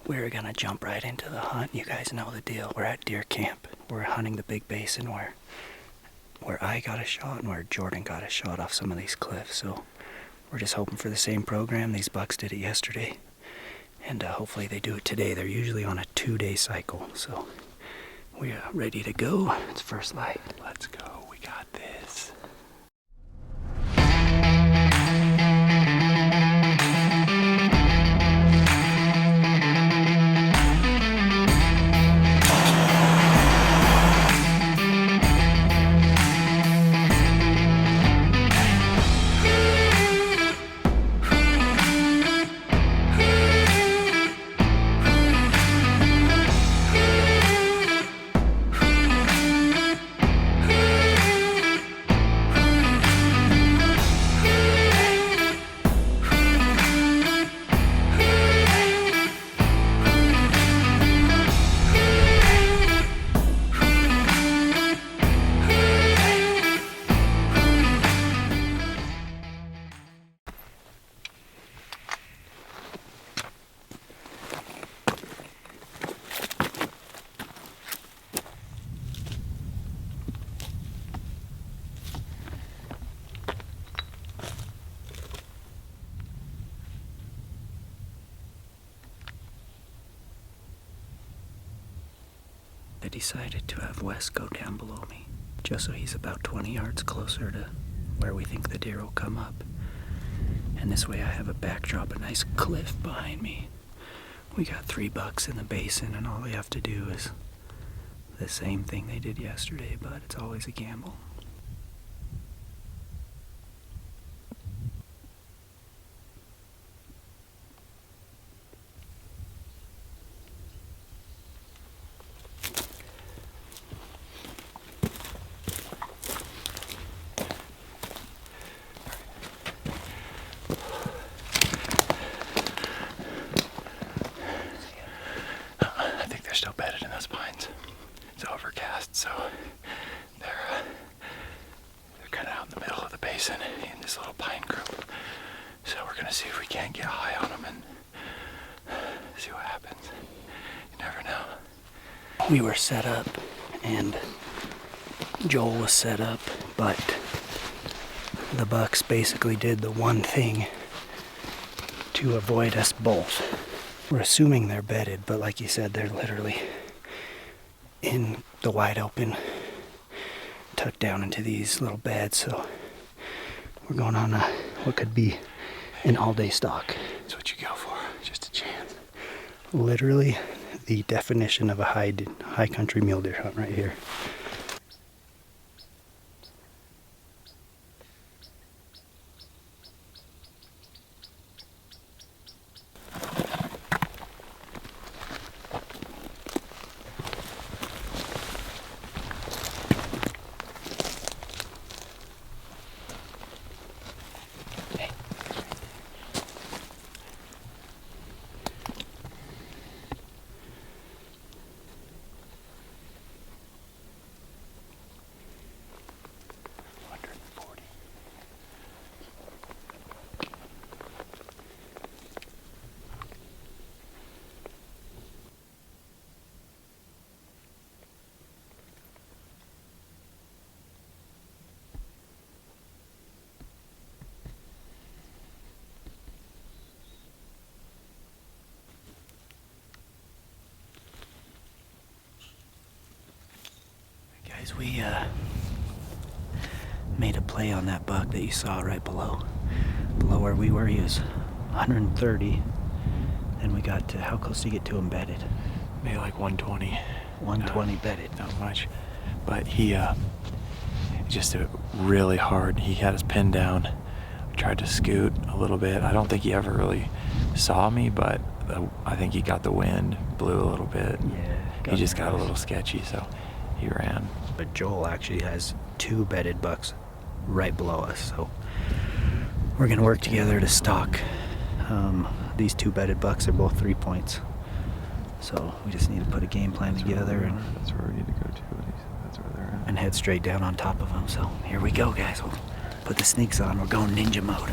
We're gonna jump right into the hunt. You guys know the deal. We're at deer camp. We're hunting the big basin where I got a shot and where Jordan got a shot off some of these cliffs. So we're just hoping for the same program. These bucks did it yesterday, and hopefully they do it today. They're usually on a 2-day cycle. So we are ready to go. It's first light. Let's go. We got this. I decided to have Wes go down below me, just so he's about 20 yards closer to where we think the deer will come up. And this way I have a backdrop, a nice cliff behind me. We got 3 bucks in the basin, and all they have to do is the same thing they did yesterday, but it's always a gamble. Still bedded in those pines. It's overcast, so they're kind of out in the middle of the basin in this little pine group. So we're gonna see if we can't get high on them and see what happens. You never know. We were set up, and Joel was set up, but the bucks basically did the one thing to avoid us both. We're assuming they're bedded, but like you said, they're literally in the wide open, tucked down into these little beds. So we're going on what could be an all-day stalk. That's what you go for, just a chance. Literally the definition of a high country mule deer hunt right here. We made a play on that buck that you saw right below where we were. He was 130, and we got to, how close did you get to him bedded? Maybe like 120. 120 bedded. Not much, but he just did it really hard. He had his pin down. I tried to scoot a little bit. I don't think he ever really saw me, but I think he got the wind, blew a little bit. Yeah. He just got a little sketchy, so he ran. But Joel actually has 2 bedded bucks right below us, so we're gonna work together to stalk. These 2 bedded bucks are both 3 points, so we just need to put a game plan together, and that's where we need to go to. That's where they're at. And head straight down on top of them. So here we go, guys. We'll put the sneaks on. We're going ninja mode.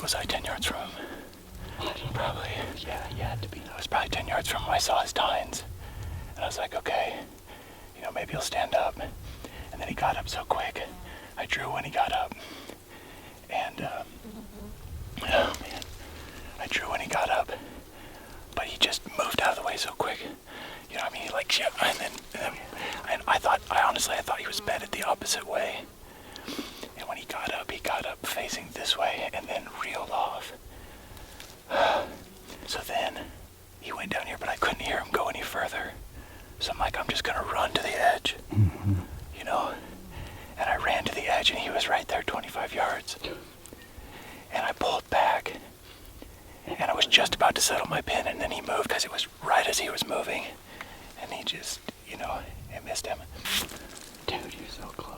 was I 10 yards from him? Probably. Yeah, he had to be. I was probably 10 yards from him. I saw his tines. And I was like, okay, you know, maybe he'll stand up. And then he got up so quick. I drew when he got up. And, oh man. I drew when he got up. But he just moved out of the way so quick. You know what I mean? Like, yeah, and I honestly thought he was bedded the opposite way. And when he got up facing this way and then reeled off. So then he went down here, but I couldn't hear him go any further. So I'm like, I'm just gonna run to the edge, you know? And I ran to the edge and he was right there 25 yards. And I pulled back and I was just about to settle my pin and then he moved because it was right as he was moving. And he just, you know, I missed him. Dude, you're so close.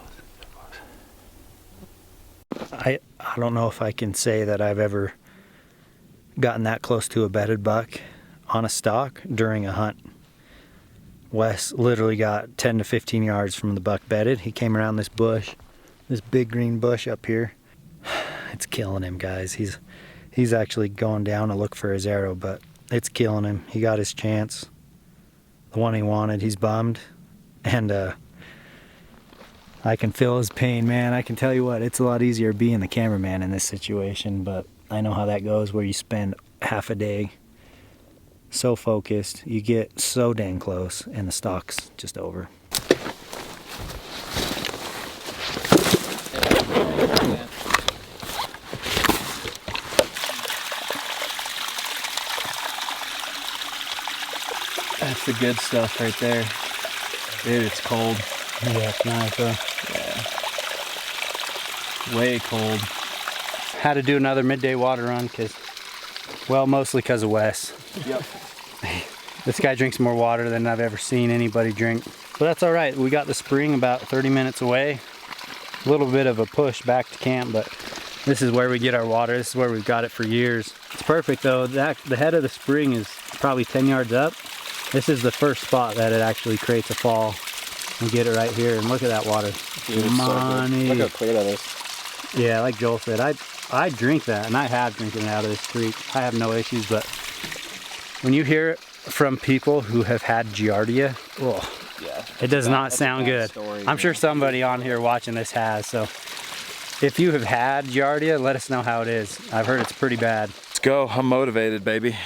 I don't know if I can say that I've ever gotten that close to a bedded buck on a stalk during a hunt. Wes literally got 10 to 15 yards from the buck bedded. He came around this bush, this big green bush up here. It's killing him, guys. He's actually going down to look for his arrow, but it's killing him. He got his chance, the one he wanted. He's bummed, and I can feel his pain, man. I can tell you what, it's a lot easier being the cameraman in this situation, but I know how that goes, where you spend half a day so focused, you get so dang close, and the stalk's just over. That's the good stuff right there. Dude, it's cold. Yeah, it's nice, huh? Yeah. Way cold. Had to do another midday water run mostly because of Wes. Yep. This guy drinks more water than I've ever seen anybody drink. But that's all right. We got the spring about 30 minutes away. A little bit of a push back to camp, but this is where we get our water. This is where we've got it for years. It's perfect though. The head of the spring is probably 10 yards up. This is the first spot that it actually creates a fall. We get it right here, and look at that water. Dude, it's so good. Look how clear that is. Yeah, like Joel said, I drink that, and I have drinking it out of this creek. I have no issues, but when you hear it from people who have had Giardia, Yeah, it does not sound good. Story, I'm sure somebody on here watching this has, so if you have had Giardia, let us know how it is. I've heard it's pretty bad. Let's go. I'm motivated, baby.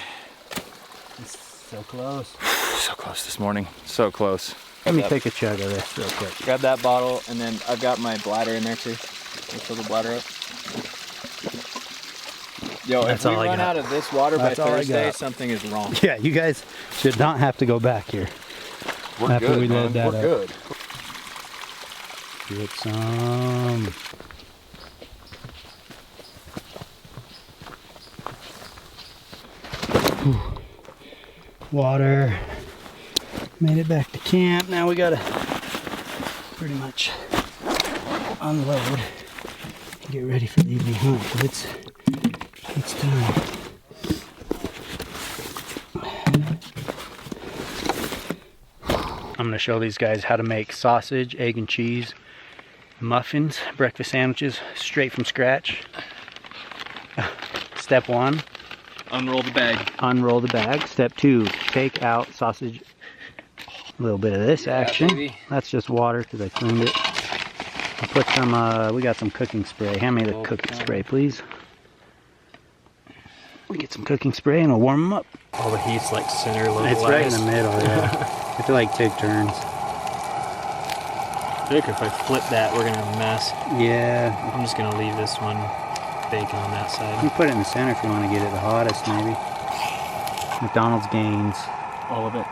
It's so close. So close this morning. So close. Let me take a chug of this real quick. Grab that bottle, and then I've got my bladder in there too. Let's fill the bladder up. Yo, That's if we all I run got. out of this water by That's all I Thursday, got. something is wrong. Yeah, you guys should not have to go back here. We're after good, we man. load that We're up. good. Get some. Whew. Water. Made it back to camp. Now we gotta pretty much unload and get ready for the evening hunt, 'cause it's time. I'm gonna show these guys how to make sausage, egg and cheese muffins, breakfast sandwiches, straight from scratch. Step 1, Unroll the bag. unroll the bag. Step 2, take out sausage. A little bit of this action. baby. That's just water because I cleaned it. I'll put some, we got some cooking spray. Hand me the cooking spray, please. We get some cooking spray and we'll warm them up. All the heat's like center localized. It's right in the middle, yeah. It's like take turns. I think if I flip that, we're gonna have a mess. Yeah. I'm just gonna leave this one bacon on that You side. put it in the center if you want to get it the hottest, maybe. McDonald's gains. All of it.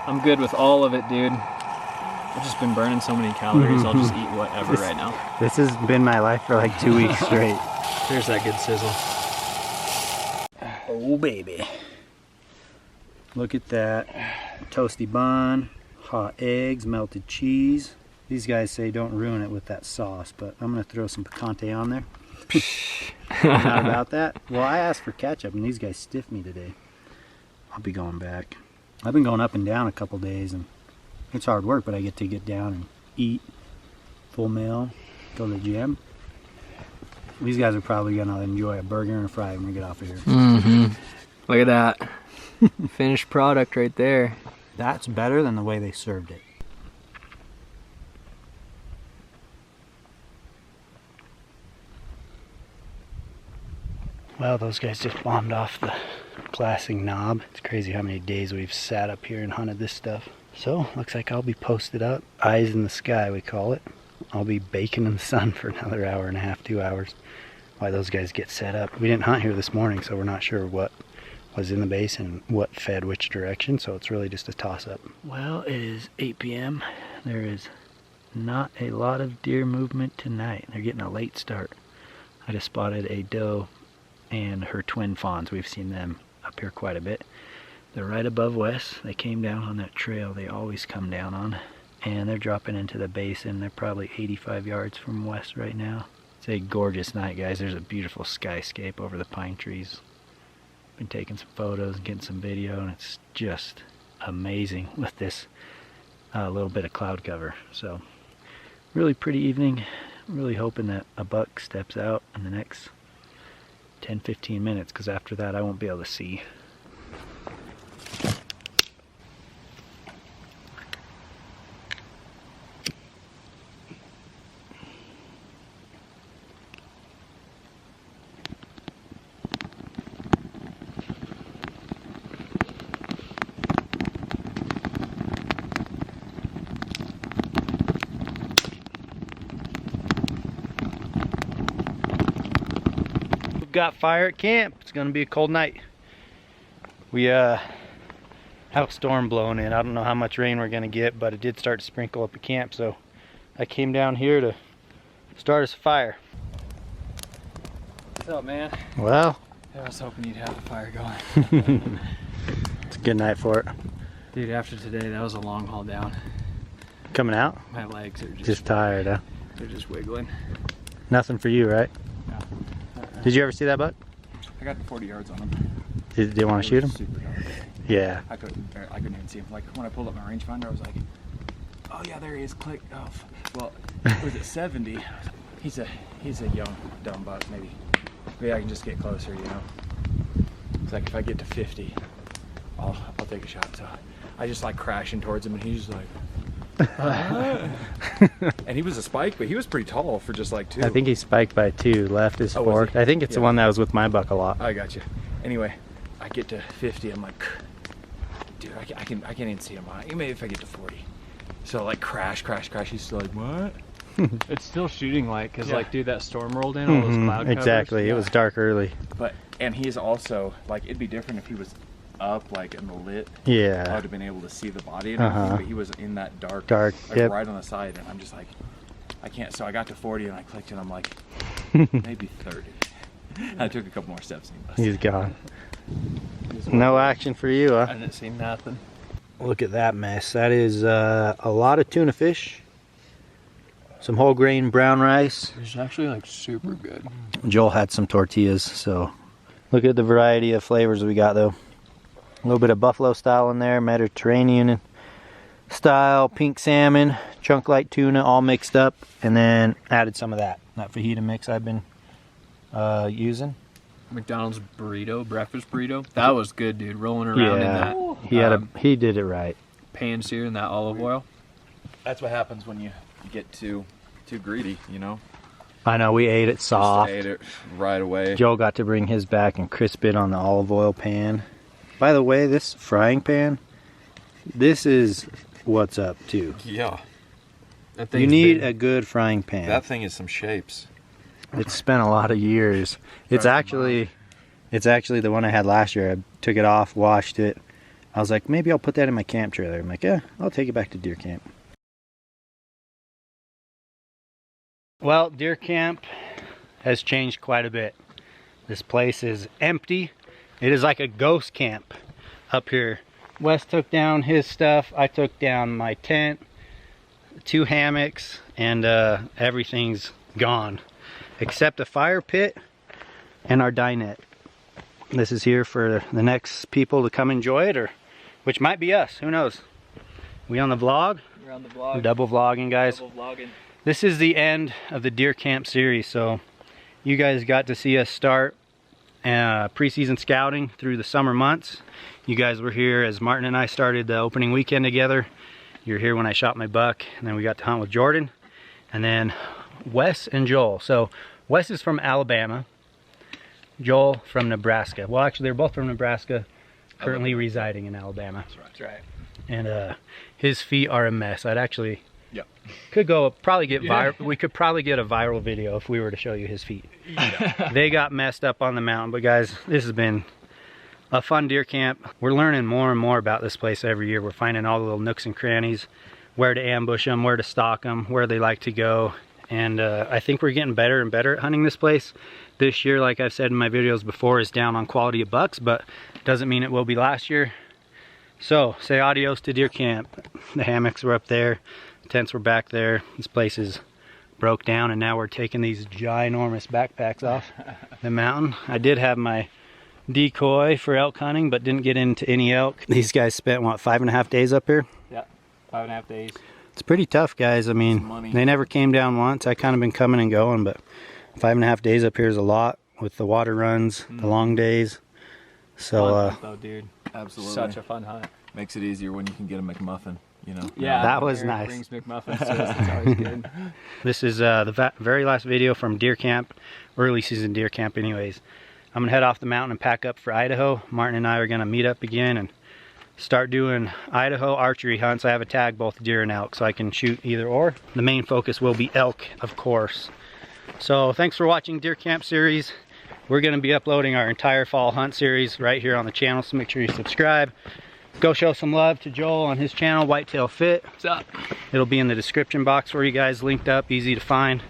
I'm good with all of it, dude. I've just been burning so many calories, I'll just eat whatever right now. This has been my life for like 2 weeks straight. There's that good sizzle. Oh, baby. Look at that. Toasty bun, hot eggs, melted cheese. These guys say don't ruin it with that sauce, but I'm going to throw some picante on there. Not about that. Well, I asked for ketchup, and these guys stiffed me today. I'll be going back. I've been going up and down a couple days, and it's hard work, but I get to get down and eat, full meal, go to the gym. These guys are probably gonna enjoy a burger and a fry when we get off of here. Mm-hmm. Look at that. Finished product right there. That's better than the way they served it. Well, those guys just bombed off the classic knob. It's crazy how many days we've sat up here and hunted this stuff. So, looks like I'll be posted up. Eyes in the sky, we call it. I'll be baking in the sun for another hour and a half, 2 hours, while those guys get set up. We didn't hunt here this morning, so we're not sure what was in the basin and what fed which direction, so it's really just a toss-up. Well, it is 8 p.m. There is not a lot of deer movement tonight. They're getting a late start. I just spotted a doe and her twin fawns. We've seen them up here quite a bit. They're right above Wes. They came down on that trail they always come down on, and they're dropping into the basin. They're probably 85 yards from Wes right now. It's a gorgeous night, guys. There's a beautiful skyscape over the pine trees. Been taking some photos and getting some video, and it's just amazing with this little bit of cloud cover. So really pretty evening. I'm really hoping that a buck steps out in the next 10-15 minutes, because after that I won't be able to see. Got fire at camp. It's gonna be a cold night. We have a storm blowing in. I don't know how much rain we're gonna get, but it did start to sprinkle up at camp, so I came down here to start us a fire. What's up, man? Well, I was hoping you'd have the fire going. it's a good night for it. Dude, after today, that was a long haul down. Coming out? My legs are Just tired, huh? They're just wiggling. Nothing for you, right? No. Did you ever see that buck? I got 40 yards on him. Did you want to shoot him? Super dark. Yeah. I couldn't even see him. Like when I pulled up my rangefinder, I was like, "Oh yeah, there he is." Click. Oh, well, was it 70? He's a young dumb buck. Maybe I can just get closer. You know. It's like if I get to 50, I'll take a shot. So I just like crashing towards him, and he's just like. And he was a spike, but he was pretty tall for just like 2. I think he spiked by 2. Left is forked. I think it's the one that was with my buck a lot. I got you. Anyway, I get to 50. I'm like, dude, I can't even see him. Maybe if I get to 40. So like crash. He's still like, what? It's still shooting like, cause like, dude, that storm rolled in, all those cloud covers. Exactly. Yeah. It was dark early. And he's also like, it'd be different if he was up like in the lit. Yeah. I would have been able to see the body and everything, but he was in that dark, like right on the side, and I'm just like, I can't. So I got to 40 and I clicked, and I'm like, maybe 30. I took a couple more steps and he's gone. No action for you, huh? I didn't see nothing. Look at that mess. That is a lot of tuna fish. Some whole grain brown rice. It's actually like super good. Joel had some tortillas, so look at the variety of flavors we got though. A little bit of buffalo style in there, Mediterranean style, pink salmon, chunk light tuna, all mixed up, and then added some of that fajita mix I've been using. McDonald's burrito, breakfast burrito. That was good, dude. Rolling around in that. He did it right. Pan sear in that olive oil. That's what happens when you get too greedy, you know. I know, we ate it soft. Just ate it right away. Joel got to bring his back and crisp it on the olive oil pan. By the way, this frying pan, this is what's up too. Yeah. You need a good frying pan. That thing is some shapes. It's spent a lot of years. It's actually the one I had last year. I took it off, washed it. I was like, maybe I'll put that in my camp trailer. I'm like, yeah, I'll take it back to deer camp. Well, deer camp has changed quite a bit. This place is empty. It is like a ghost camp up here. Wes took down his stuff. I took down my tent, 2 hammocks, and everything's gone except a fire pit and our dinette. This is here for the next people to come enjoy it, or which might be us. Who knows? We on the vlog? We're on the vlog. Double vlogging, guys. Double vlogging. This is the end of the deer camp series, so you guys got to see us start preseason scouting through the summer months. You guys were here as Martin and I started the opening weekend together. You were here when I shot my buck, and then we got to hunt with Jordan, and then Wes and Joel. So Wes is from Alabama, Joel from Nebraska. Well, actually, they're both from Nebraska, currently residing in Alabama. That's right. And his feet are a mess. I'd actually We could probably get a viral video if we were to show you his feet. Yeah. They got messed up on the mountain. But guys, this has been a fun deer camp. We're learning more and more about this place every year. We're finding all the little nooks and crannies, where to ambush them, where to stalk them, where they like to go. And I think we're getting better and better at hunting this place. This year, like I've said in my videos before, is down on quality of bucks, but doesn't mean it will be last year. So say adios to deer camp. The hammocks were up there, the tents were back there. This place is broke down, and now we're taking these ginormous backpacks off the mountain. I did have my decoy for elk hunting, but didn't get into any elk. These guys spent, what, 5.5 days up here? Yeah, 5.5 days. It's pretty tough, guys. I mean, they never came down once. I kind of been coming and going, but 5.5 days up here is a lot with the water runs, the long days. So, fun hunt, though, dude. Absolutely. Such a fun hunt. Makes it easier when you can get a McMuffin, you know. Yeah, that was Eric nice. Brings McMuffins to us. It's always good. This is the very last video from deer camp, early season deer camp anyways. I'm gonna head off the mountain and pack up for Idaho. Martin and I are gonna meet up again and start doing Idaho archery hunts. I have a tag both deer and elk, so I can shoot either or. The main focus will be elk, of course. So thanks for watching Deer Camp series. We're gonna be uploading our entire fall hunt series right here on the channel, so make sure you subscribe. Go show some love to Joel on his channel, Whitetail Fit. What's up? It'll be in the description box for you guys, linked up, easy to find.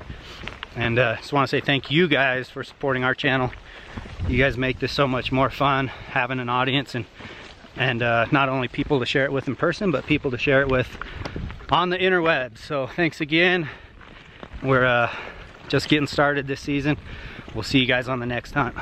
And just want to say thank you guys for supporting our channel. You guys make this so much more fun, having an audience, and not only people to share it with in person, but people to share it with on the interwebs. So thanks again. We're just getting started this season. We'll see you guys on the next hunt.